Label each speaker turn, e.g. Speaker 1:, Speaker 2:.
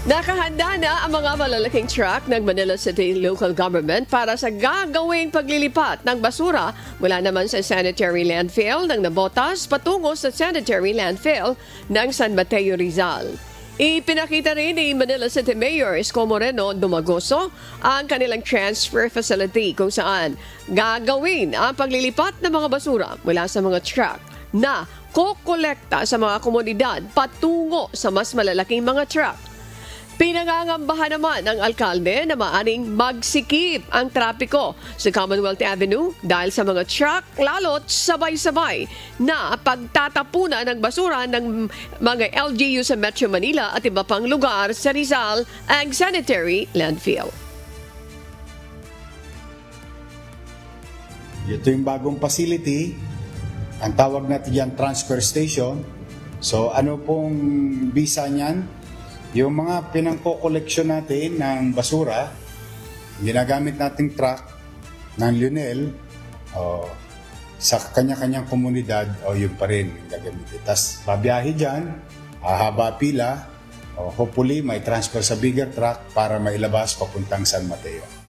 Speaker 1: Nakahanda na ang mga malalaking truck ng Manila City Local Government para sa gagawing paglilipat ng basura mula naman sa sanitary landfill ng Navotas patungo sa sanitary landfill ng San Mateo, Rizal. Ipinakita rin ni Manila City Mayor Isko Moreno Dumagoso ang kanilang transfer facility kung saan gagawin ang paglilipat ng mga basura mula sa mga truck na kokolekta sa mga komunidad patungo sa mas malalaking mga truck. Pinangangambahan naman ng alkalde na maaring magsikip ang trapiko sa Commonwealth Avenue dahil sa mga truck lalo't sabay-sabay na pagtatapunan ng basura ng mga LGU sa Metro Manila at iba pang lugar sa Rizal ang sanitary landfill.
Speaker 2: Ito yung bagong facility, ang tawag natin yan transfer station. So ano pong bisa niyan? Yung mga pinangko-collection natin ng basura, ginagamit nating truck ng Lionel sa kanya-kanyang komunidad o yun pa rin gagamitin. Tapos babiyahe dyan, hahaba pila, hopefully may transfer sa bigger truck para mailabas papuntang San Mateo.